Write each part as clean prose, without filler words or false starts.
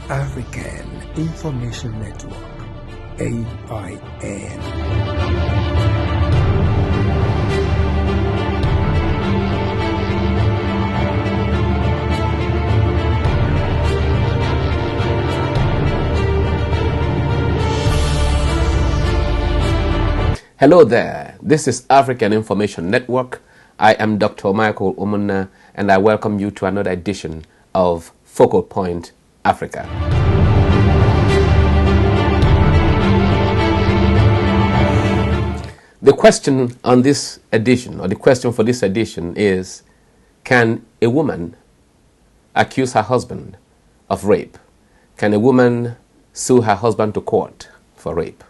African Information Network, AIN. Hello there, this is African Information Network. I am Dr. Michael Umunna, and I welcome you to another edition of Focal Point Africa. The question on this edition, or the question for this edition is, can a woman accuse her husband of rape? Can a woman sue her husband to court for rape?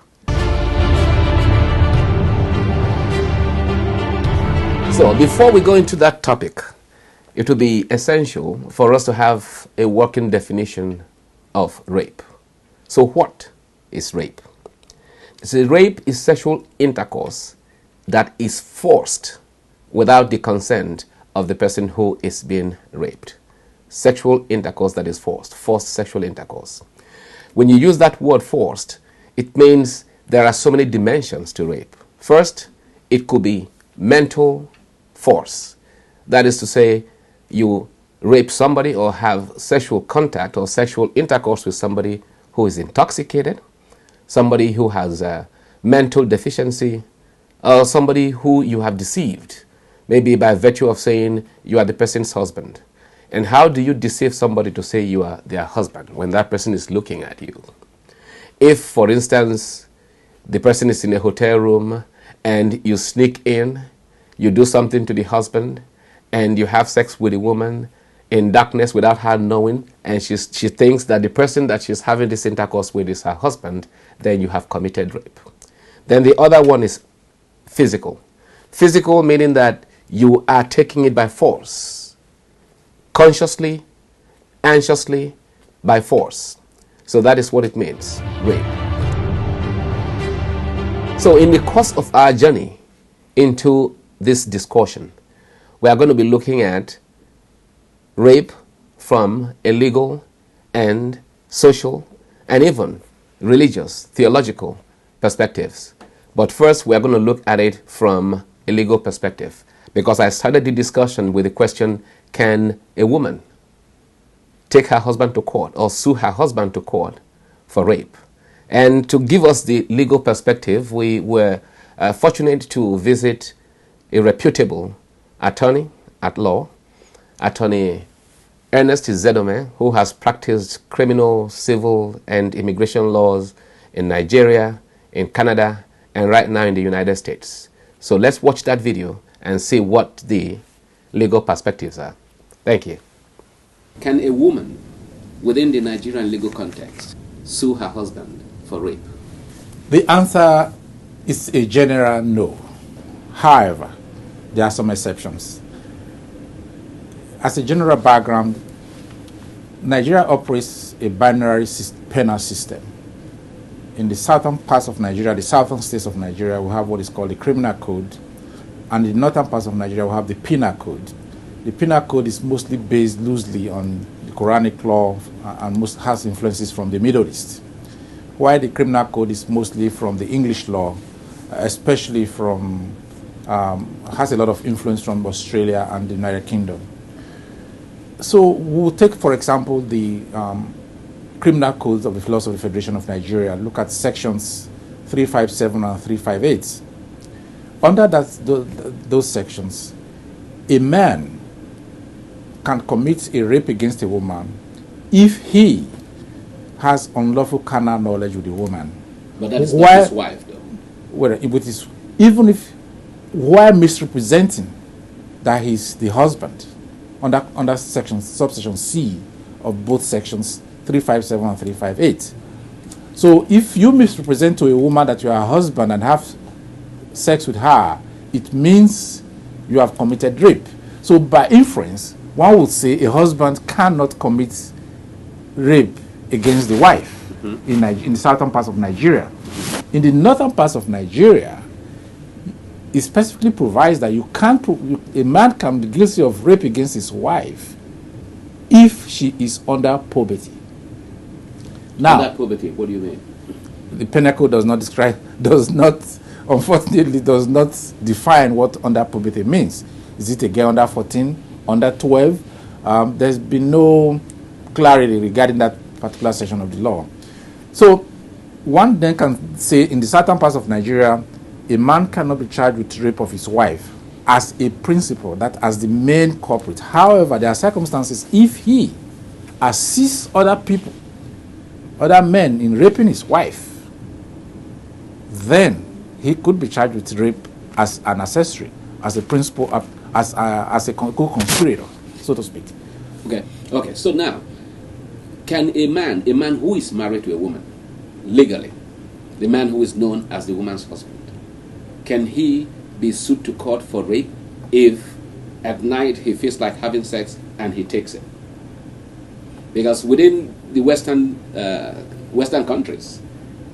So before we go into that topic, it will be essential for us to have a working definition of rape. So what is rape? So rape is sexual intercourse that is forced without the consent of the person who is being raped. Sexual intercourse that is forced sexual intercourse. When you use that word forced, it means there are so many dimensions to rape. First, it could be mental force. That is to say, you rape somebody or have sexual contact or sexual intercourse with somebody who is intoxicated, somebody who has a mental deficiency, or somebody who you have deceived, maybe by virtue of saying you are the person's husband. And how do you deceive somebody to say you are their husband when that person is looking at you? If, for instance, the person is in a hotel room and you sneak in, you do something to the husband, and you have sex with a woman in darkness without her knowing, and she thinks that the person that she's having this intercourse with is her husband, then you have committed rape. Then the other one is physical. Physical meaning that you are taking it by force, consciously, anxiously, by force. So that is what it means, rape. So in the course of our journey into this discussion, we are going to be looking at rape from a legal and social and even religious, theological perspectives. But first, we are going to look at it from a legal perspective, because I started the discussion with the question, can a woman take her husband to court or sue her husband to court for rape? And to give us the legal perspective, we were fortunate to visit a reputable attorney at law, Attorney Ernest Zedome, who has practiced criminal, civil, and immigration laws in Nigeria, in Canada, and right now in the United States. So let's watch that video and see what the legal perspectives are. Thank you. Can a woman within the Nigerian legal context sue her husband for rape? The answer is a general no. However, there are some exceptions. As a general background, Nigeria operates a binary penal system. In the southern parts of Nigeria, the southern states of Nigeria, we have what is called the criminal code, and in the northern parts of Nigeria, we have the penal code. The penal code is mostly based loosely on the Quranic law and has influences from the Middle East, while the criminal code is mostly from the English law, especially from has a lot of influence from Australia and the United Kingdom. So we'll take, for example, the criminal codes of the Philosophy Federation of Nigeria. Look at sections 357 and 358. Under those sections, a man can commit a rape against a woman if he has unlawful carnal knowledge with the woman. But that is not his wife, though. Well, even if while misrepresenting that he's the husband, under subsection C of both sections 357 and 358. So if you misrepresent to a woman that you are a husband and have sex with her, it means you have committed rape. So by inference, one would say a husband cannot commit rape against the wife in the southern parts of Nigeria. In the northern parts of Nigeria, it specifically provides that a man can be guilty of rape against his wife if she is under puberty. Now, Under poverty, what do you mean? the penal code unfortunately does not define what under poverty means. Is it a girl under 14, under 12? There's been no clarity regarding that particular section of the law. So one then can say in the southern parts of Nigeria, a man cannot be charged with rape of his wife as a principal, that as the main culprit. However, there are circumstances if he assists other people, other men in raping his wife, then he could be charged with rape as an accessory, as a principal, as a co-conspirator, so to speak. Okay. So now, can a man who is married to a woman, legally, the man who is known as the woman's husband, can he be sued to court for rape if at night he feels like having sex and he takes it? Because within the Western countries,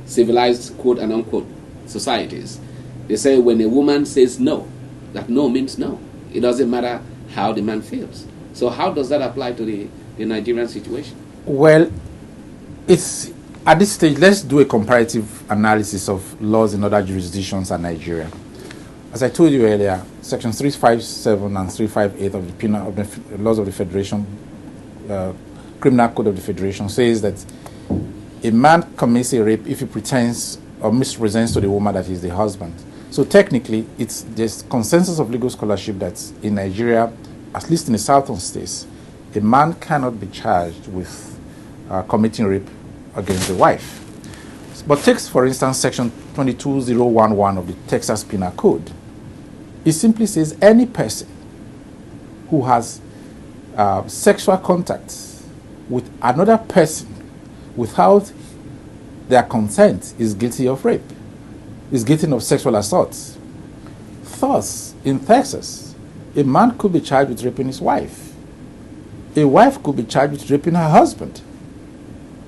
civilized quote and unquote societies, they say when a woman says no, that no means no. It doesn't matter how the man feels. So how does that apply to the Nigerian situation? Well, it's at this stage, let's do a comparative analysis of laws in other jurisdictions and Nigeria. As I told you earlier, Sections 357 and 358 of the Penal of the Laws of the Federation, Criminal Code of the Federation, says that a man commits a rape if he pretends or misrepresents to the woman that he's the husband. So technically, there's consensus of legal scholarship that in Nigeria, at least in the southern states, a man cannot be charged with committing rape against the wife. But take, for instance, Section 22011 of the Texas Penal Code. It simply says any person who has sexual contact with another person without their consent is guilty of rape, is guilty of sexual assault. Thus, in Texas, a man could be charged with raping his wife. A wife could be charged with raping her husband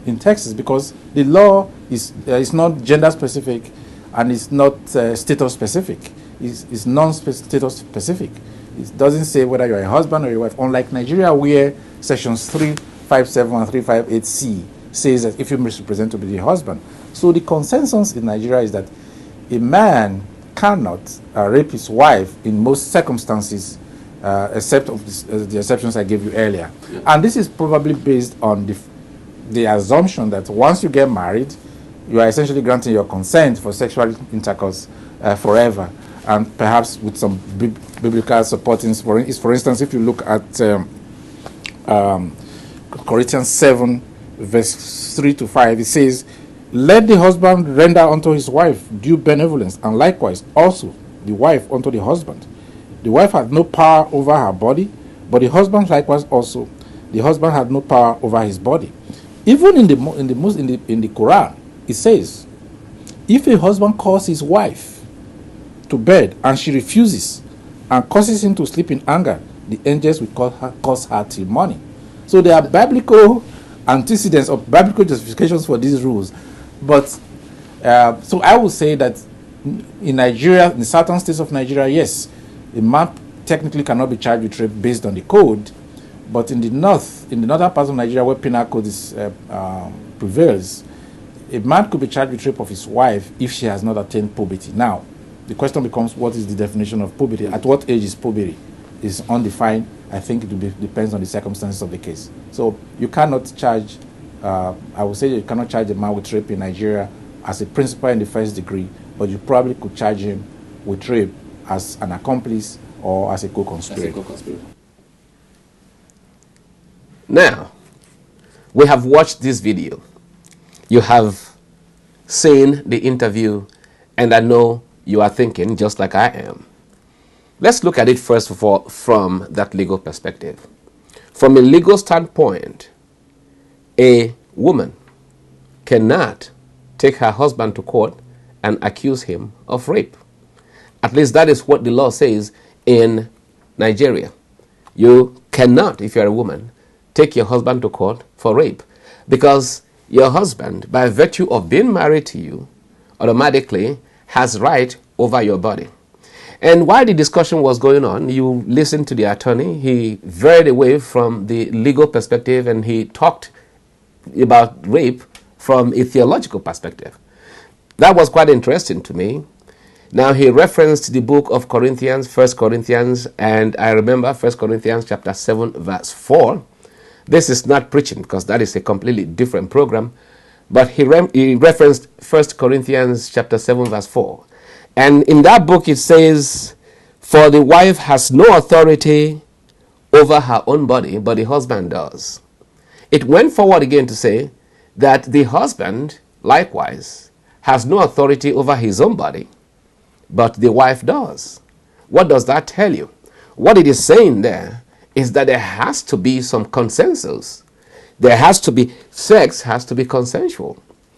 in Texas, because the law is not gender specific and it's not status specific. It's non-status specific. It doesn't say whether you're a husband or your wife, unlike Nigeria, where Sections 357 and 358C says that if you misrepresent to be the husband. So the consensus in Nigeria is that a man cannot rape his wife in most circumstances, except of the exceptions I gave you earlier. Yeah. And this is probably based on the assumption that once you get married, you are essentially granting your consent for sexual intercourse forever, and perhaps with some biblical supporting. For instance, if you look at Corinthians 7, verse 3 to 5, it says, "Let the husband render unto his wife due benevolence, and likewise also the wife unto the husband. The wife had no power over her body, but the husband likewise also. The husband had no power over his body." Even in the Quran, it says, if a husband calls his wife to bed and she refuses and causes him to sleep in anger, the angels will cause her till morning. So there are biblical antecedents or biblical justifications for these rules. But so I would say that in Nigeria, in the southern states of Nigeria, yes, a man technically cannot be charged with rape based on the code. But in the northern parts of Nigeria, where penal code prevails, a man could be charged with rape of his wife if she has not attained puberty. Now, the question becomes, what is the definition of puberty? At what age is puberty? It's undefined. I think it depends on the circumstances of the case. So you cannot charge, I would say you cannot charge a man with rape in Nigeria as a principal in the first degree, but you probably could charge him with rape as an accomplice or as a co-conspirator. Now, we have watched this video. You have seen the interview, and I know you are thinking just like I am. Let's look at it first of all from that legal perspective. From a legal standpoint, a woman cannot take her husband to court and accuse him of rape. At least that is what the law says in Nigeria. You cannot, if you're a woman, take your husband to court for rape, because your husband, by virtue of being married to you, automatically has right over your body. And while the discussion was going on, you listened to the attorney. He veered away from the legal perspective and he talked about rape from a theological perspective. That was quite interesting to me. Now, he referenced the book of Corinthians, 1 Corinthians, and I remember 1 Corinthians chapter 7, verse 4. This is not preaching because that is a completely different program. But he referenced 1 Corinthians chapter 7, verse 4. And in that book it says, "For the wife has no authority over her own body, but the husband does." It went forward again to say that the husband, likewise, has no authority over his own body, but the wife does. What does that tell you? What it is saying there is that there has to be some consensus. There has to be, sex has to be consensual.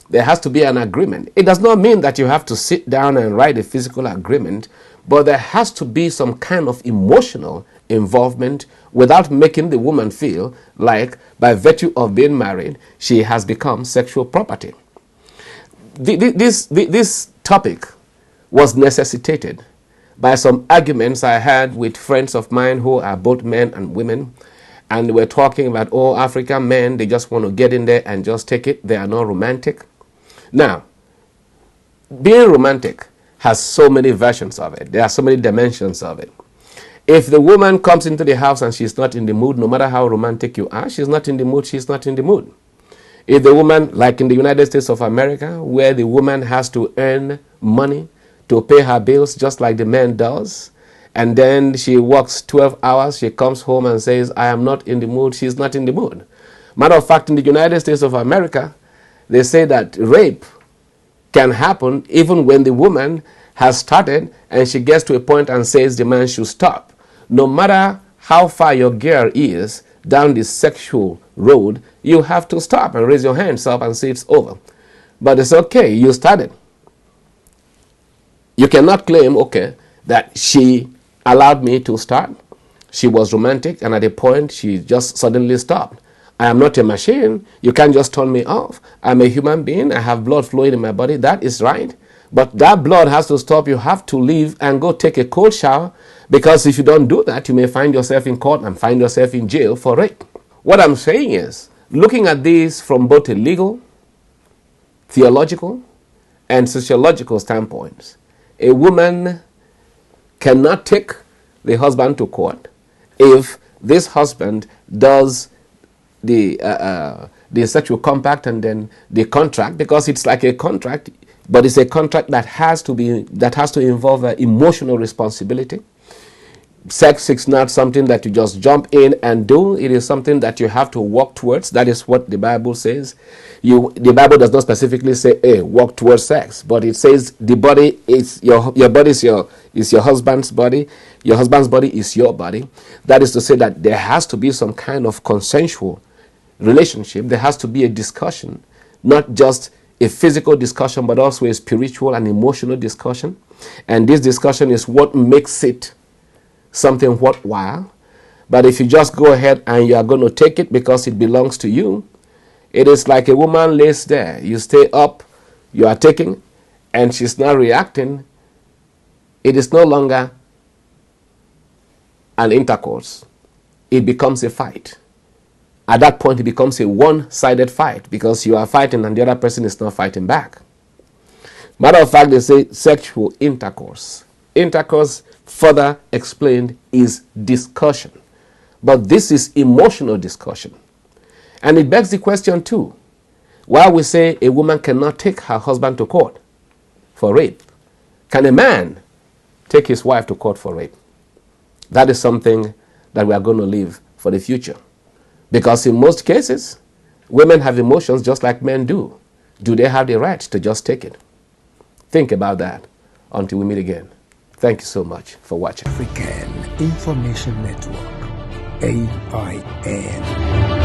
There has to be an agreement. It does not mean that you have to sit down and write a physical agreement, but there has to be some kind of emotional involvement without making the woman feel like by virtue of being married, she has become sexual property. This topic was necessitated by some arguments I had with friends of mine who are both men and women, and we're talking about, oh, African men, they just want to get in there and just take it. They are not romantic. Now, being romantic has so many versions of it. There are so many dimensions of it. If the woman comes into the house and she's not in the mood, no matter how romantic you are, she's not in the mood, she's not in the mood. If the woman, like in the United States of America, where the woman has to earn money to pay her bills just like the man does, and then she works 12 hours, she comes home and says, I am not in the mood, she's not in the mood. Matter of fact, in the United States of America, they say that rape can happen even when the woman has started and she gets to a point and says the man should stop. No matter how far your gear is down the sexual road, you have to stop and raise your hands up and say it's over. But it's okay, you started. You cannot claim, okay, that she allowed me to start. She was romantic and at a point she just suddenly stopped. I am not a machine. You can't just turn me off. I'm a human being. I have blood flowing in my body. That is right. But that blood has to stop. You have to leave and go take a cold shower, because if you don't do that, you may find yourself in court and find yourself in jail for rape. What I'm saying is, looking at this from both a legal, theological, and sociological standpoints, a woman cannot take the husband to court if this husband does the sexual compact and then the contract, because it's like a contract, but it's a contract that has to involve emotional responsibility. Sex is not something that you just jump in and do. It is something that you have to work towards. That is what the Bible says. The Bible does not specifically say, hey, work towards sex, but it says the body is your body is your husband's body. Your husband's body is your body. That is to say that there has to be some kind of consensual relationship. There has to be a discussion, not just a physical discussion, but also a spiritual and emotional discussion. And this discussion is what makes it something worthwhile. But if you just go ahead and you are going to take it because it belongs to you, it is like a woman lays there. You stay up, you are taking, and she's not reacting. It is no longer an intercourse. It becomes a fight. At that point, it becomes a one-sided fight because you are fighting and the other person is not fighting back. Matter of fact, they say sexual intercourse. Intercourse, further explained, is discussion. But this is emotional discussion. And it begs the question too, why we say a woman cannot take her husband to court for rape. Can a man take his wife to court for rape? That is something that we are going to leave for the future. Because in most cases, women have emotions just like men do. Do they have the right to just take it? Think about that until we meet again. Thank you so much for watching. African Information Network, AIN.